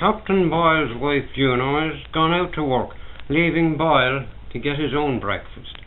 Captain Boyle's wife, Juno, has gone out to work, leaving Boyle to get his own breakfast,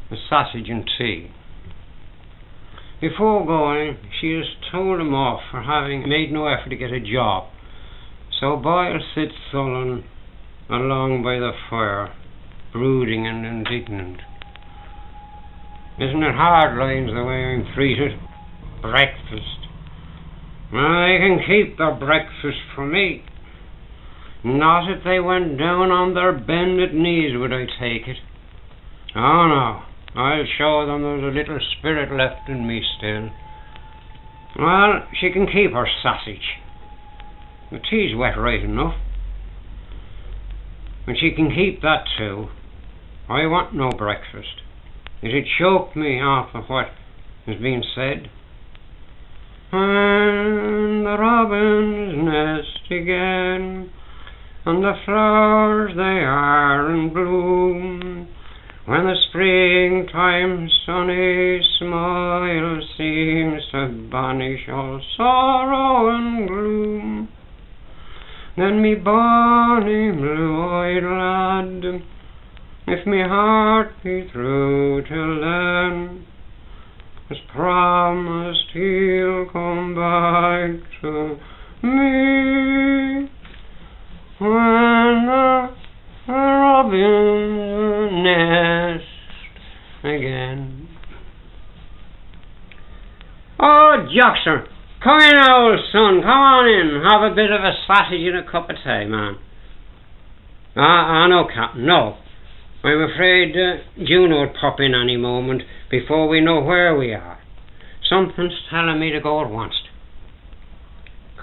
a sausage and tea. Before going, she has told him off for having made no effort to get a job, so Boyle sits sullen along by the fire, brooding and indignant. Isn't it hard lines the way I'm treated? Breakfast. I can keep the breakfast for me. Not if they went down on their bended knees would I take it. Oh no, I'll show them there's a little spirit left in me still. Well, she can keep her sausage. The tea's wet right enough. And she can keep that too. I want no breakfast. It'd choke me off of what has been said. And the robins nest again, and the flowers they are in bloom, when the springtime sunny smile seems to banish all sorrow and gloom. Then me bonny blue-eyed lad, if me heart be true till then, has promised he'll come back to me when the robins nest again. Oh, Joxer, come in, old son, come on in, have a bit of a sausage and a cup of tea, man. No, Captain, no. I'm afraid Juno will pop in any moment before we know where we are. Something's telling me to go at once.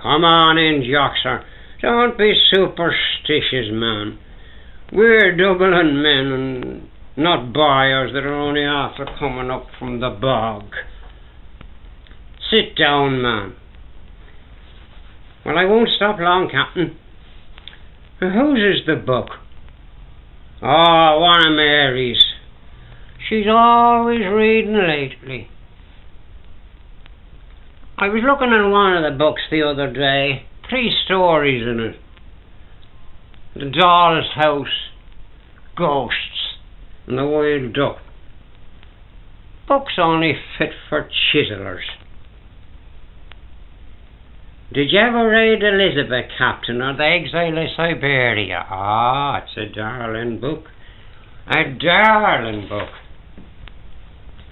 Come on in, Joxer. Don't be superstitious, man. We're Dublin men and not buyers that are only after coming up from the bog. Sit down, man. Well, I won't stop long, Captain. Whose is the book? Oh, one of Mary's. She's always reading lately. I was looking at one of the books the other day. 3 stories in it. The Doll's House, Ghosts, and The Wild Duck. Books only fit for chiselers. Did you ever read Elizabeth, Captain, or The Exile of Siberia? Ah, it's a darling book. A darling book.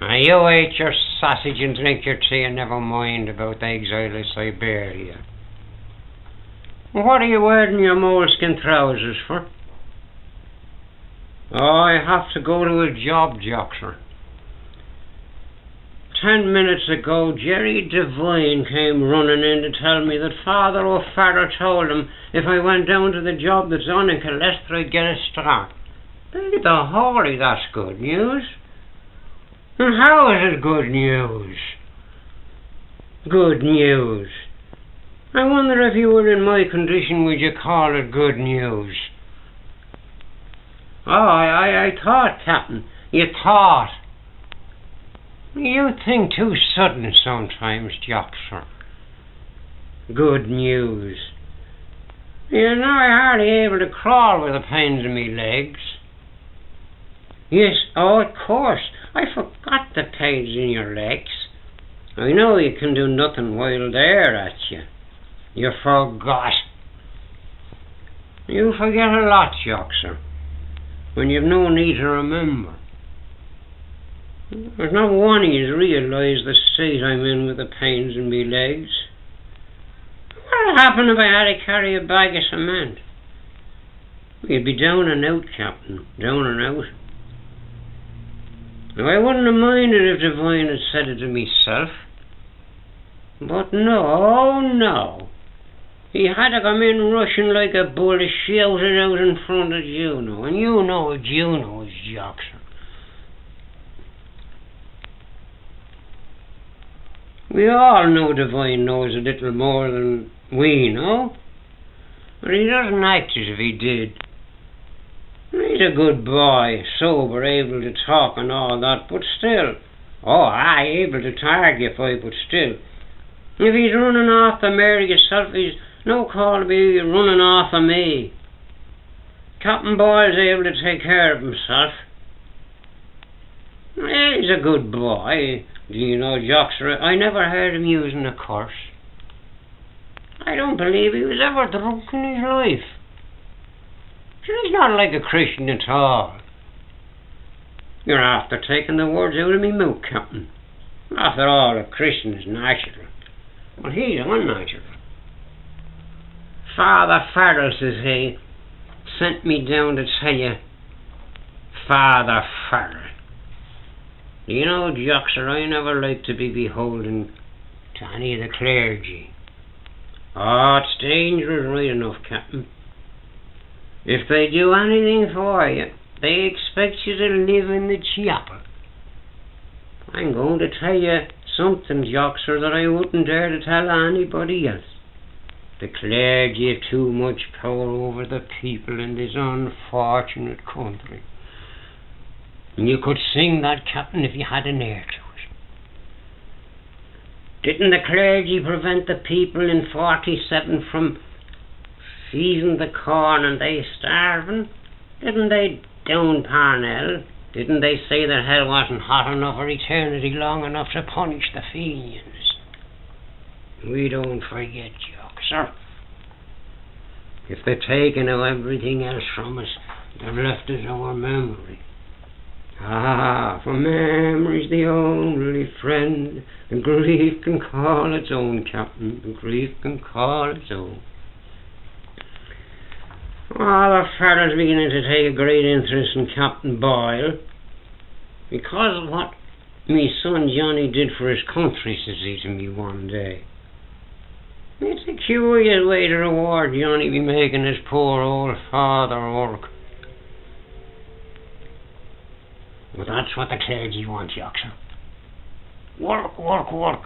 Now, you eat your sausage and drink your tea and never mind about The Exile of Siberia. What are you wearing your moleskin trousers for? Oh, I have to go to a job, Joxer. 10 minutes ago, Jerry Devon came running in to tell me that Father O'Farrell told him if I went down to the job that's on in Colester, I'd get a start. By the holy, that's good news. And how is it good news? Good news. I wonder if you were in my condition, would you call it good news? Oh, I thought, Captain. You thought. You think too sudden sometimes, Joxer. Good news. You know, I'm hardly able to crawl with the pains in me legs. Yes, oh, of course. I forgot the pains in your legs. I know you can do nothing while they're at you. You forgot. You forget a lot, Joxer, when you've no need to remember. There's not one of you realised the state I'm in with the pains in me legs. What'd happen if I had to carry a bag of cement? You'd be down and out, Captain, down and out. Now, I wouldn't have minded if Devon had said it to meself. But no. He had to come in rushing like a bull to shout it out in front of Juno. And you know what Juno is, Joxer. We all know Devon knows a little more than we know. But he doesn't act as if he did. He's a good boy, sober, able to talk and all that, but still. Able to targify, but still. If he's running off the mare himself, he's No call to be running off of me. Captain Boyle's able to take care of himself. He's a good boy. Do you know, Joxer, I never heard him using a curse. I don't believe he was ever drunk in his life. Sure, he's not like a Christian at all. You're after taking the words out of me mouth, Captain. After all, a Christian is natural. Well, he's unnatural. Father Farrell, says he, sent me down to tell you, Father Farrell. Do you know, Joxer, I never like to be beholden to any of the clergy. Oh, it's dangerous right enough, Captain. If they do anything for you, they expect you to live in the chapel. I'm going to tell you something, Joxer, that I wouldn't dare to tell anybody else. The clergy have too much power over the people in this unfortunate country. And you could sing that, Captain, if you had an ear to it. Didn't the clergy prevent the people in 47 from seizing the corn and they starving? Didn't they down Parnell? Didn't they say that hell wasn't hot enough or eternity long enough to punish the Fenians? We don't forget, Joxer. If they've taken away everything else from us, they've left us our memory. Ah, for memory's the only friend the grief can call its own, Captain. The grief can call its own. The Farrell's beginning to take a great interest in Captain Boyle because of what me son Johnny did for his country, says he to me one day. It's a curious way to reward Johnny be making his poor old father work. Well, that's what the clergy want, Joxer. Work, work, work.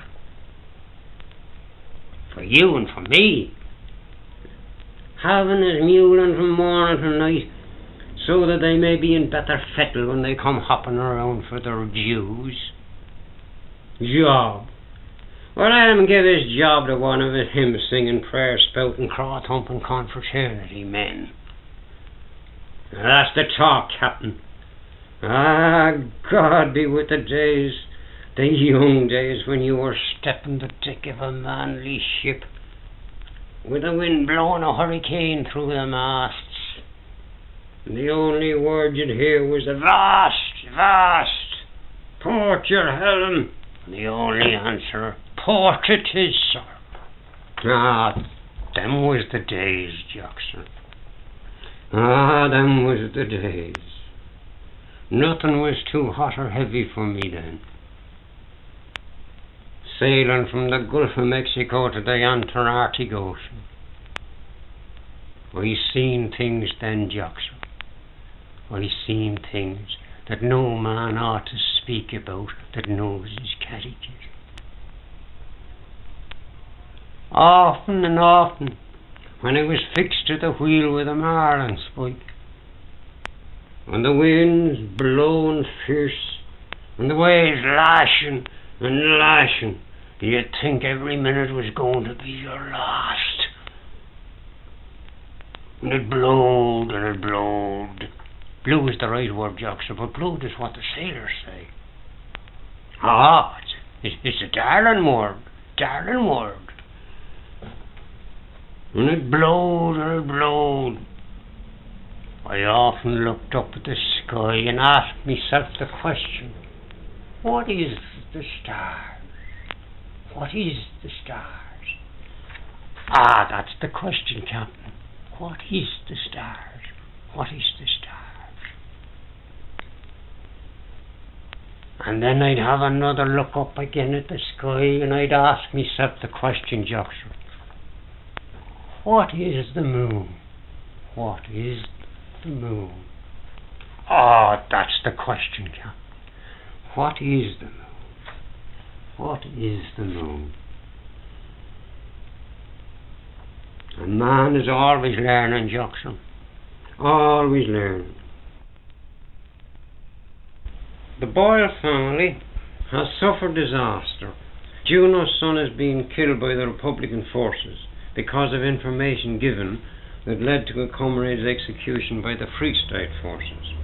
For you and for me. Having his mewling from morning to night, so that they may be in better fettle when they come hopping around for their dues. Job. Well, let him give his job to one of his hymn-singing, prayer-spouting, craw-thumping confraternity men. Now, that's the talk, Captain. Ah, God be with the days, the young days when you were stepping the deck of a manly ship, with the wind blowing a hurricane through the masts. And the only word you'd hear was "Avast, avast! Port your helm!" And the only answer, "Port it is, sir." Ah, them was the days, Joxer. Ah, them was the days. Nothing was too hot or heavy for me then. Sailing from the Gulf of Mexico to the Antarctic Ocean. I seen things then, Joxer. I seen things that no man ought to speak about that knows his catechism. Often and often, when I was fixed to the wheel with a marline spike, and the wind's blowing fierce, and the waves lashing and lashing, you'd think every minute was going to be your last. And it blowed and it blowed. Blew is the right word, Joxer, but blowed is what the sailors say. Ah, it's a darling word, darling word. And it blowed and it blowed. I often looked up at the sky and asked myself the question, what is the stars? What is the stars? Ah, that's the question, Captain. What is the stars? What is the stars? And then I'd have another look up again at the sky and I'd ask myself the question, Joxer. What is the moon? What is the moon? Ah, that's the question, Captain. What is the moon? What is the moon? A man is always learning, Joxer. Always learning. The Boyle family has suffered disaster. Juno's son is being killed by the Republican forces. because of information given that led to a comrade's execution by the Free State forces.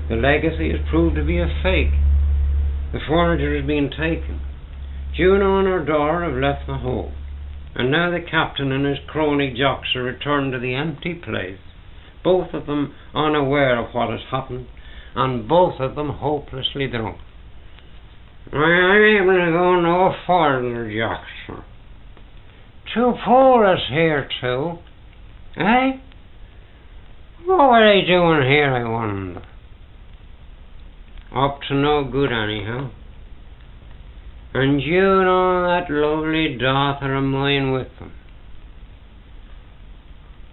The legacy has proved to be a fake. The furniture has been taken. Juno and her daughter have left the home, and now the captain and his crony jocks are returned to the empty place, both of them unaware of what has happened, and both of them hopelessly drunk. I'm able to go no further, jocks. Too poor us here, too. Eh? What were they doing here, I wonder? Up to no good, anyhow. And Juno, that lovely daughter of mine, with them.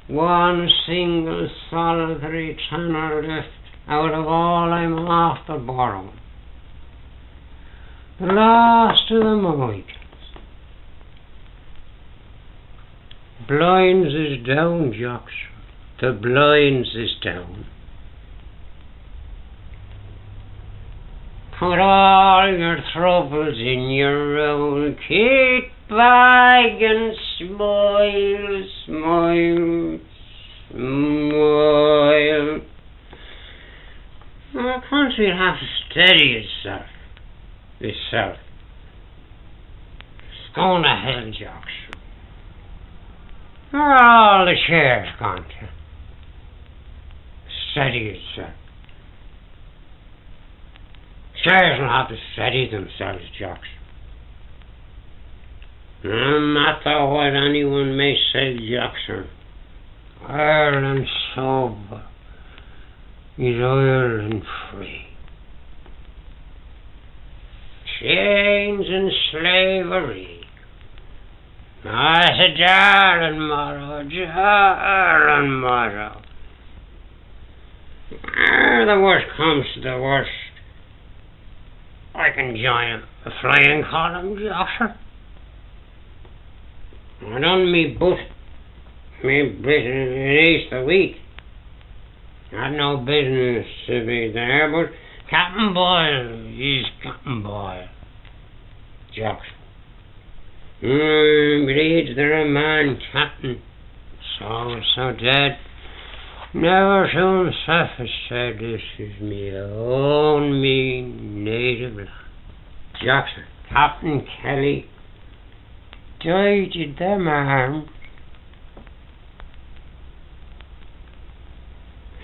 One single solitary tenner left out of all I'm after borrowing. The last of the Mohicans. Blinds is down, jocks. The blinds is down. Put all your troubles in your roll. Keep back and smile, smile, smile. The country will have to steady itself. It's going to hell, jocks. Where are all the chairs gone to? Steady itself. Chairs will have to steady themselves, jocks. No matter what anyone may say, jocks, Ireland sober is Ireland free. Chains and slavery. That's a darling motto, darling motto. The worst comes to the worst, I can join a flying column, josser. I done me bit in Easter week. Had no business to be there, but Captain Boyle, he's Captain Boyle. Jocks. Bleeds there a man, Captain, so dead. Never to himself has said, this is me own, me native land. Jackson, Captain Kelly, died in them arms.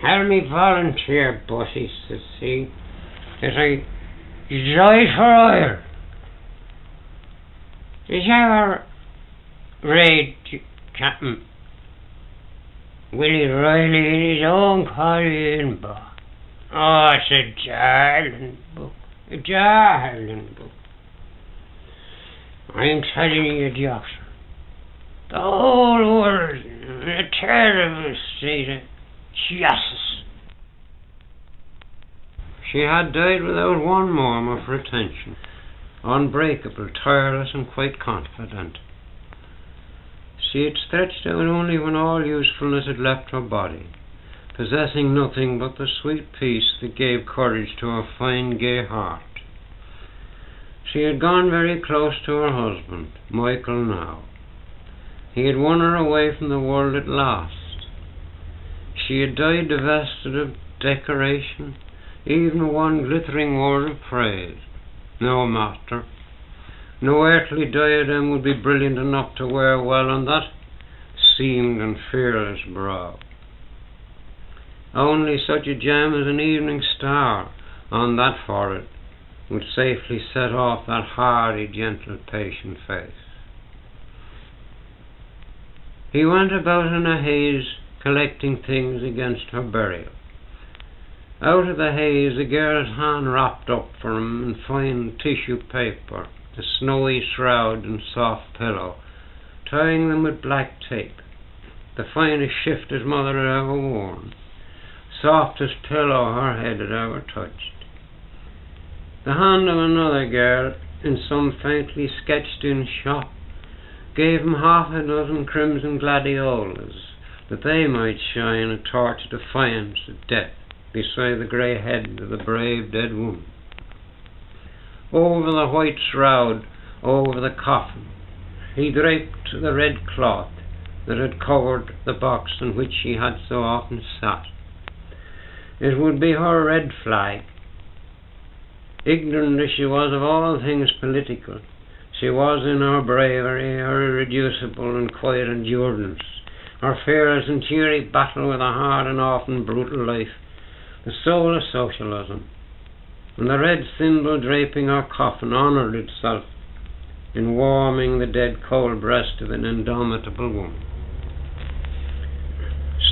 Had me volunteer, Bussy, to see that I died for Ireland. Did you ever read Captain Willie Riley in his own Korean book? Oh, it's a darling book. A darling book. I'm telling you, Jackson, the whole world in a terrible state of justice. She had died without one murmur of retention, unbreakable, tireless, and quite confident. She had stretched out only when all usefulness had left her body, possessing nothing but the sweet peace that gave courage to her fine, gay heart. She had gone very close to her husband, Michael now. He had won her away from the world at last. She had died divested of decoration, even one glittering word of praise. No matter. No earthly diadem would be brilliant enough to wear well on that seamed and fearless brow. Only such a gem as an evening star on that forehead would safely set off that hardy, gentle, patient face. He went about in a haze, collecting things against her burial. Out of the haze, the girl's hand wrapped up for him in fine tissue paper, a snowy shroud and soft pillow, tying them with black tape, the finest shift his mother had ever worn, softest pillow her head had ever touched. The hand of another girl, in some faintly sketched-in shop, gave him half a dozen crimson gladiolas, that they might shine a torch of defiance at death beside the grey head of the brave dead woman. Over the white shroud, over the coffin, he draped the red cloth, that had covered the box on which she had so often sat. It would be her red flag. Ignorant as she was of all things political, she was in her bravery, her irreducible and quiet endurance, her fearless and cheery battle with a hard and often brutal life, the soul of socialism. And the red symbol draping her coffin honoured itself in warming the dead cold breast of an indomitable woman.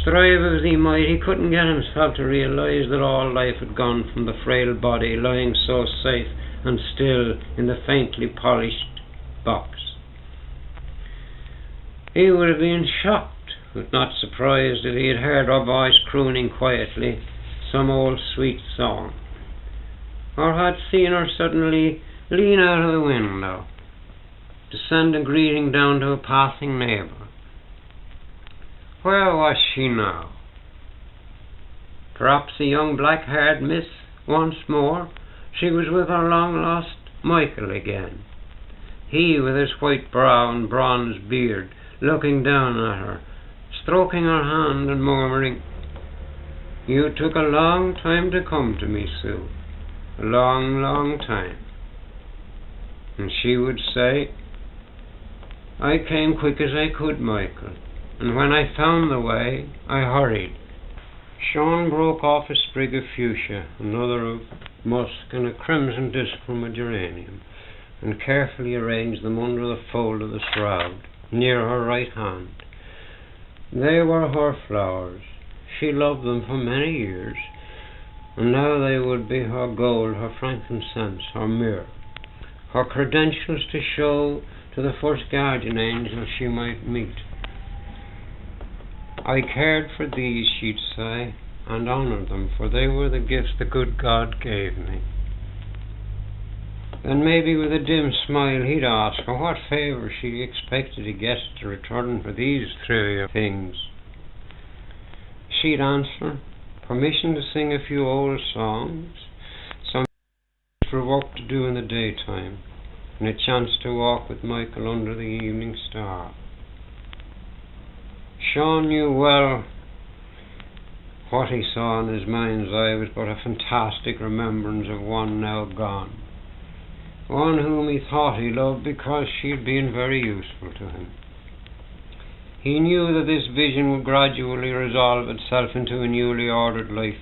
Strive as he might, he couldn't get himself to realise that all life had gone from the frail body lying so safe and still in the faintly polished box. He would have been shocked, but not surprised, if he had heard her voice crooning quietly some old sweet song, or had seen her suddenly lean out of the window to send a greeting down to a passing neighbour. Where was she now? Perhaps a young black-haired miss once more. She was with her long-lost Michael again. He, with his white brow and bronze beard, looking down at her, stroking her hand and murmuring, "You took a long time to come to me, Sue. A long, long time." And she would say, "I came quick as I could, Michael. And when I found the way, I hurried." Seán broke off a sprig of fuchsia, another of musk, and a crimson disc from a geranium, and carefully arranged them under the fold of the shroud, near her right hand. They were her flowers. She loved them for many years, and now they would be her gold, her frankincense, her myrrh, her credentials to show to the first guardian angel she might meet. "I cared for these," she'd say, "and honoured them, for they were the gifts the good God gave me." Then maybe with a dim smile he'd ask her what favour she expected to get to return for these trivial things. She'd answer, permission to sing a few old songs, some for work to do in the daytime, and a chance to walk with Michael under the evening star. Seán knew well what he saw in his mind's eye was but a fantastic remembrance of one now gone, one whom he thought he loved because she had been very useful to him. He knew that this vision would gradually resolve itself into a newly ordered life,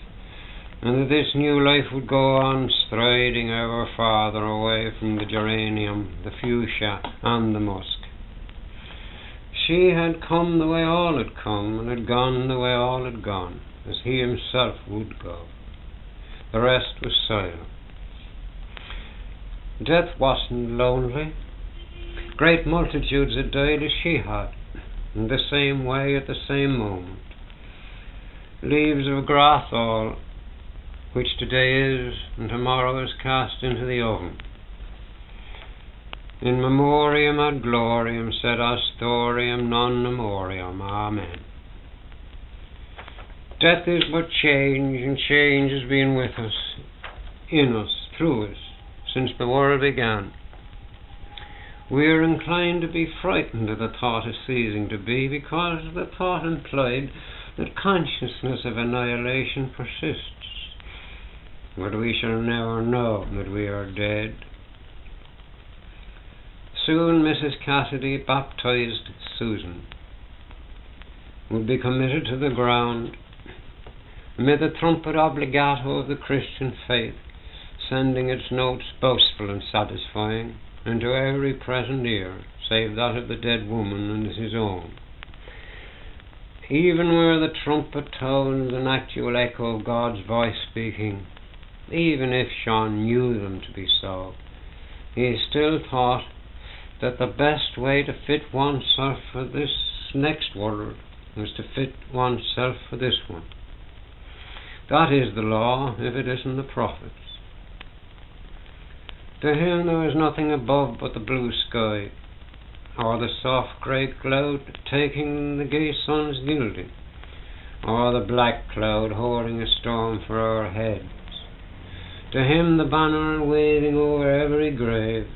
and that this new life would go on striding ever farther away from the geranium, the fuchsia, and the musk. She had come the way all had come, and had gone the way all had gone, as he himself would go. The rest was silent. Death wasn't lonely. Great multitudes had died as she had, in the same way at the same moment. Leaves of grass all, which today is and tomorrow is cast into the oven. In memoriam ad gloriam sed astorium non memoriam. Amen. Death is but change, and change has been with us, in us, through us, since the world began. We are inclined to be frightened at the thought of ceasing to be, because the thought implied that consciousness of annihilation persists. But we shall never know that we are dead. Soon Mrs. Cassidy, baptized Susan, would be committed to the ground amid the trumpet obligato of the Christian faith, sending its notes boastful and satisfying into every present ear, save that of the dead woman and his own. Even were the trumpet tones an actual echo of God's voice speaking, even if Seán knew them to be so, he still thought that the best way to fit oneself for this next world was to fit oneself for this one. That is the law, if it isn't the prophets. To him there was nothing above but the blue sky, or the soft grey cloud taking the gay sun's gilding, or the black cloud holding a storm for our heads. To him the banner waving over every grave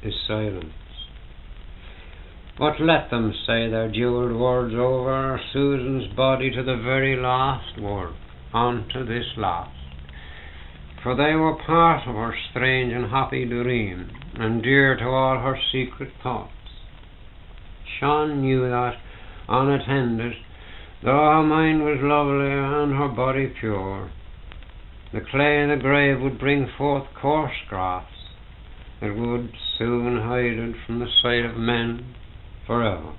is silence. But let them say their jewelled words over Susan's body to the very last word, on to this last. For they were part of her strange and happy dream, and dear to all her secret thoughts. Seán knew that, unattended, though her mind was lovely and her body pure, the clay in the grave would bring forth coarse grass that would soon hide it from the sight of men forever.